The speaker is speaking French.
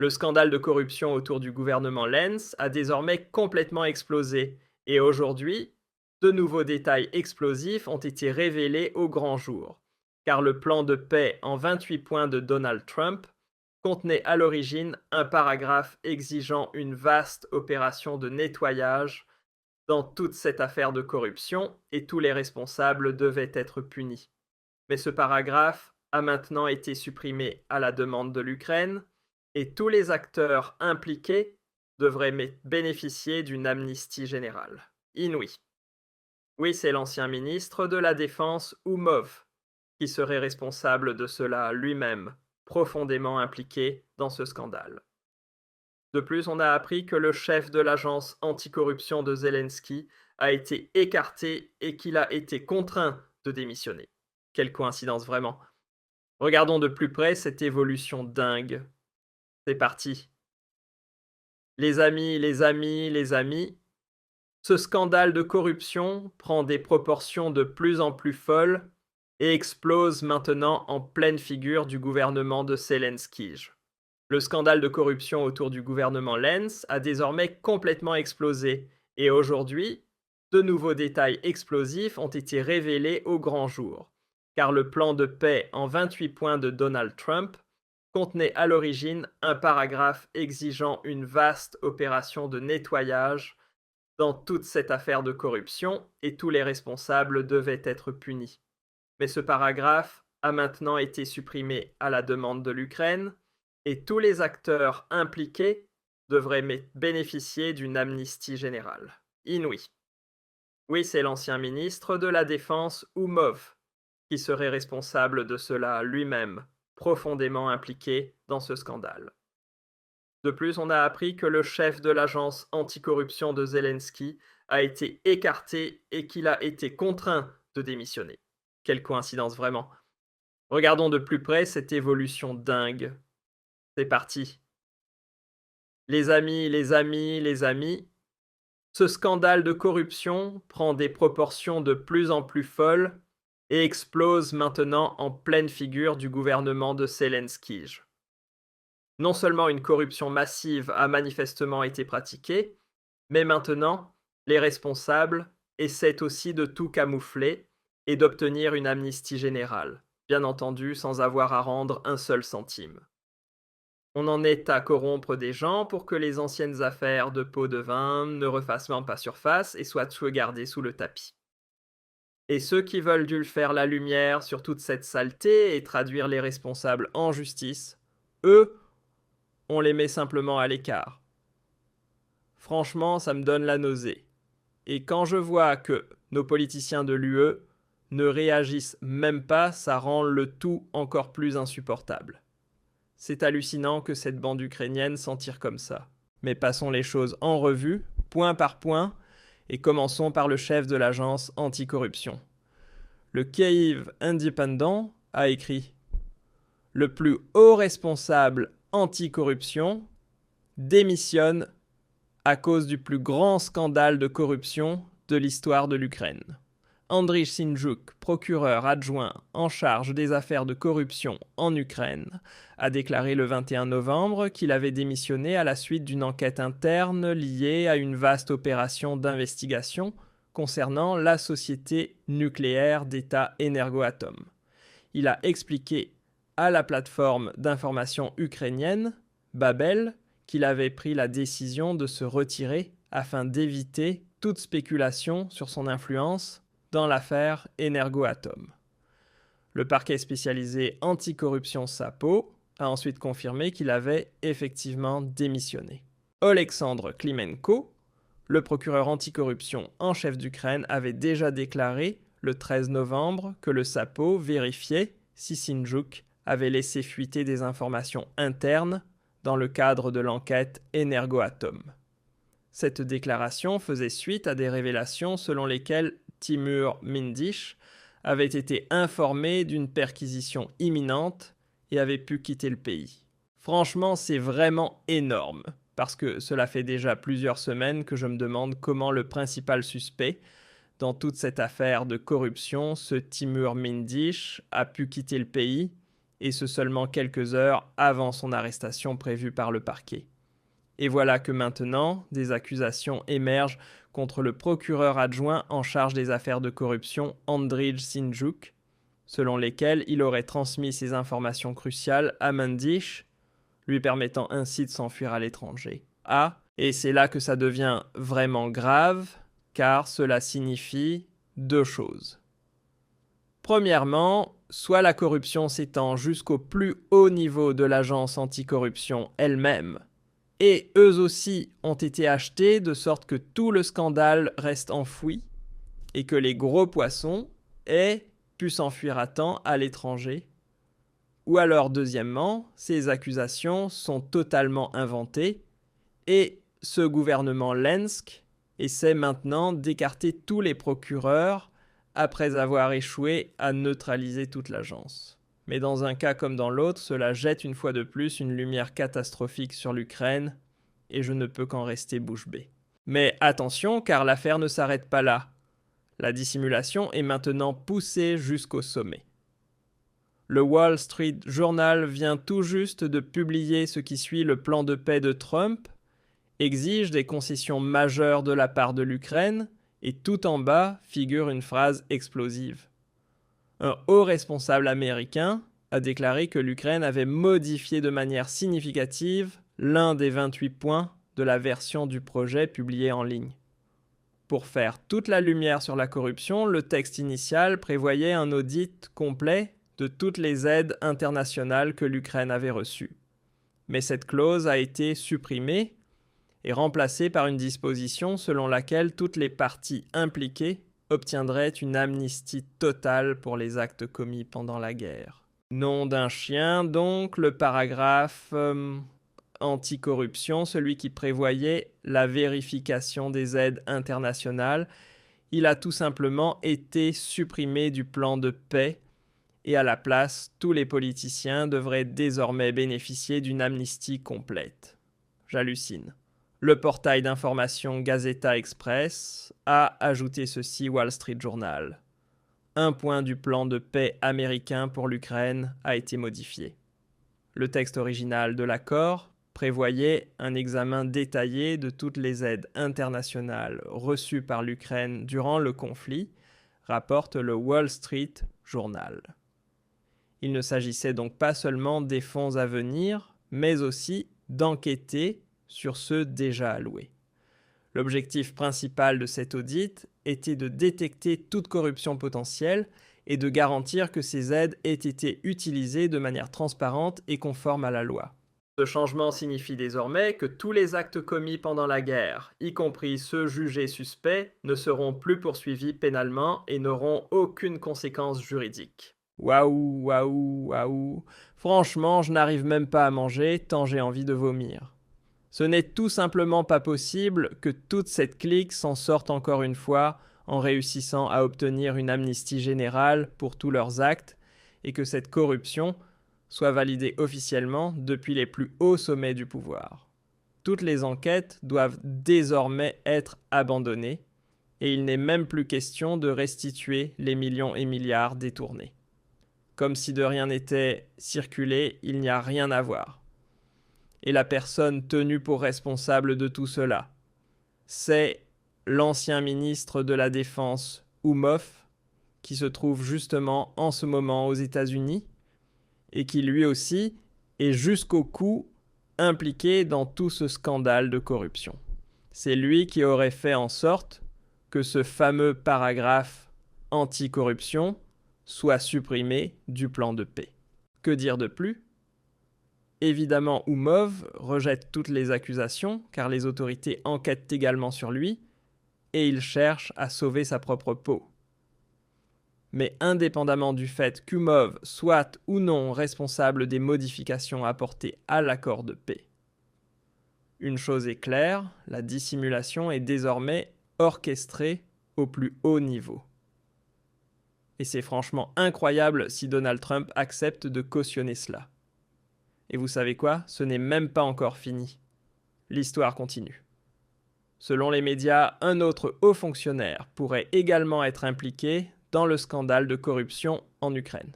Le scandale de corruption autour du gouvernement Lenz a désormais complètement explosé et aujourd'hui, de nouveaux détails explosifs ont été révélés au grand jour, car le plan de paix en 28 points de Donald Trump contenait à l'origine un paragraphe exigeant une vaste opération de nettoyage dans toute cette affaire de corruption et tous les responsables devaient être punis. Mais ce paragraphe a maintenant été supprimé à la demande de l'Ukraine et tous les acteurs impliqués devraient bénéficier d'une amnistie générale. Inouï. Oui, c'est l'ancien ministre de la Défense Oumov qui serait responsable de cela lui-même, profondément impliqué dans ce scandale. De plus, on a appris que le chef de l'agence anticorruption de Zelensky a été écarté et qu'il a été contraint de démissionner. Quelle coïncidence vraiment. Regardons de plus près cette évolution dingue. C'est parti. Les amis, les amis, les amis, ce scandale de corruption prend des proportions de plus en plus folles et explose maintenant en pleine figure du gouvernement de Zelensky. Le scandale de corruption autour du gouvernement Lenz a désormais complètement explosé et aujourd'hui, de nouveaux détails explosifs ont été révélés au grand jour, car le plan de paix en 28 points de Donald Trump contenait à l'origine un paragraphe exigeant une vaste opération de nettoyage dans toute cette affaire de corruption et tous les responsables devaient être punis. Mais ce paragraphe a maintenant été supprimé à la demande de l'Ukraine et tous les acteurs impliqués devraient bénéficier d'une amnistie générale. Inouï. Oui, c'est l'ancien ministre de la Défense Oumov qui serait responsable de cela lui-même, profondément impliqué dans ce scandale. De plus, on a appris que le chef de l'agence anticorruption de Zelensky a été écarté et qu'il a été contraint de démissionner. Quelle coïncidence vraiment. Regardons de plus près cette évolution dingue. C'est parti. Les amis, les amis, les amis, ce scandale de corruption prend des proportions de plus en plus folles et explose maintenant en pleine figure du gouvernement de Zelensky. Non seulement une corruption massive a manifestement été pratiquée, mais maintenant, les responsables essaient aussi de tout camoufler et d'obtenir une amnistie générale, bien entendu sans avoir à rendre un seul centime. On en est à corrompre des gens pour que les anciennes affaires de pots de vin ne refassent même pas surface et soient sauvegardées sous le tapis. Et ceux qui veulent dû faire la lumière sur toute cette saleté et traduire les responsables en justice, eux, on les met simplement à l'écart. Franchement, ça me donne la nausée. Et quand je vois que nos politiciens de l'UE ne réagissent même pas, ça rend le tout encore plus insupportable. C'est hallucinant que cette bande ukrainienne s'en tire comme ça. Mais passons les choses en revue, point par point, et commençons par le chef de l'agence anticorruption. Le Kyiv Independent a écrit « Le plus haut responsable anticorruption démissionne à cause du plus grand scandale de corruption de l'histoire de l'Ukraine. » Andriy Syndjouk, procureur adjoint en charge des affaires de corruption en Ukraine, a déclaré le 21 novembre qu'il avait démissionné à la suite d'une enquête interne liée à une vaste opération d'investigation concernant la société nucléaire d'État Energoatom. Il a expliqué à la plateforme d'information ukrainienne, Babel, qu'il avait pris la décision de se retirer afin d'éviter toute spéculation sur son influence dans l'affaire Energoatom. Le parquet spécialisé anticorruption SAPO a ensuite confirmé qu'il avait effectivement démissionné. Oleksandr Klimenko, le procureur anticorruption en chef d'Ukraine, avait déjà déclaré le 13 novembre que le SAPO vérifiait si Syndjouk avait laissé fuiter des informations internes dans le cadre de l'enquête Energoatom. Cette déclaration faisait suite à des révélations selon lesquelles Timur Mindish avait été informé d'une perquisition imminente et avait pu quitter le pays. Franchement, c'est vraiment énorme, parce que cela fait déjà plusieurs semaines que je me demande comment le principal suspect dans toute cette affaire de corruption, ce Timur Mindish, a pu quitter le pays et ce seulement quelques heures avant son arrestation prévue par le parquet. Et voilà que maintenant, des accusations émergent contre le procureur adjoint en charge des affaires de corruption, Andrij Sinjuk, selon lesquelles il aurait transmis ces informations cruciales à Mandić, lui permettant ainsi de s'enfuir à l'étranger. Et c'est là que ça devient vraiment grave, car cela signifie deux choses. Premièrement, soit la corruption s'étend jusqu'au plus haut niveau de l'agence anticorruption elle-même, et eux aussi ont été achetés de sorte que tout le scandale reste enfoui, et que les gros poissons aient pu s'enfuir à temps à l'étranger. Ou alors, deuxièmement, ces accusations sont totalement inventées, et ce gouvernement Lensk essaie maintenant d'écarter tous les procureurs après avoir échoué à neutraliser toute l'agence. Mais dans un cas comme dans l'autre, cela jette une fois de plus une lumière catastrophique sur l'Ukraine, et je ne peux qu'en rester bouche bée. Mais attention, car l'affaire ne s'arrête pas là. La dissimulation est maintenant poussée jusqu'au sommet. Le Wall Street Journal vient tout juste de publier ce qui suit le plan de paix de Trump, exige des concessions majeures de la part de l'Ukraine, et tout en bas figure une phrase explosive. Un haut responsable américain a déclaré que l'Ukraine avait modifié de manière significative l'un des 28 points de la version du projet publié en ligne. Pour faire toute la lumière sur la corruption, le texte initial prévoyait un audit complet de toutes les aides internationales que l'Ukraine avait reçues. Mais cette clause a été supprimée et remplacée par une disposition selon laquelle toutes les parties impliquées obtiendraient une amnistie totale pour les actes commis pendant la guerre. Nom d'un chien, donc, le paragraphe anticorruption, celui qui prévoyait la vérification des aides internationales, il a tout simplement été supprimé du plan de paix et à la place, tous les politiciens devraient désormais bénéficier d'une amnistie complète. J'hallucine. Le portail d'information Gazeta Express a ajouté ceci Wall Street Journal. Un point du plan de paix américain pour l'Ukraine a été modifié. Le texte original de l'accord prévoyait un examen détaillé de toutes les aides internationales reçues par l'Ukraine durant le conflit, rapporte le Wall Street Journal. Il ne s'agissait donc pas seulement des fonds à venir, mais aussi d'enquêter sur ceux déjà alloués. L'objectif principal de cet audit était de détecter toute corruption potentielle et de garantir que ces aides aient été utilisées de manière transparente et conforme à la loi. Ce changement signifie désormais que tous les actes commis pendant la guerre, y compris ceux jugés suspects, ne seront plus poursuivis pénalement et n'auront aucune conséquence juridique. Waouh, waouh, waouh. Franchement, je n'arrive même pas à manger tant j'ai envie de vomir. Ce n'est tout simplement pas possible que toute cette clique s'en sorte encore une fois en réussissant à obtenir une amnistie générale pour tous leurs actes et que cette corruption soit validée officiellement depuis les plus hauts sommets du pouvoir. Toutes les enquêtes doivent désormais être abandonnées et il n'est même plus question de restituer les millions et milliards détournés. Comme si de rien n'était circulé, il n'y a rien à voir. Et la personne tenue pour responsable de tout cela, c'est l'ancien ministre de la Défense, Oumov, qui se trouve justement en ce moment aux États-Unis et qui lui aussi est jusqu'au cou impliqué dans tout ce scandale de corruption. C'est lui qui aurait fait en sorte que ce fameux paragraphe anti-corruption soit supprimé du plan de paix. Que dire de plus ? Évidemment, Oumov rejette toutes les accusations, car les autorités enquêtent également sur lui, et il cherche à sauver sa propre peau. Mais indépendamment du fait qu'Oumov soit ou non responsable des modifications apportées à l'accord de paix, une chose est claire, la dissimulation est désormais orchestrée au plus haut niveau. Et c'est franchement incroyable si Donald Trump accepte de cautionner cela. Et vous savez quoi ? Ce n'est même pas encore fini. L'histoire continue. Selon les médias, un autre haut fonctionnaire pourrait également être impliqué dans le scandale de corruption en Ukraine.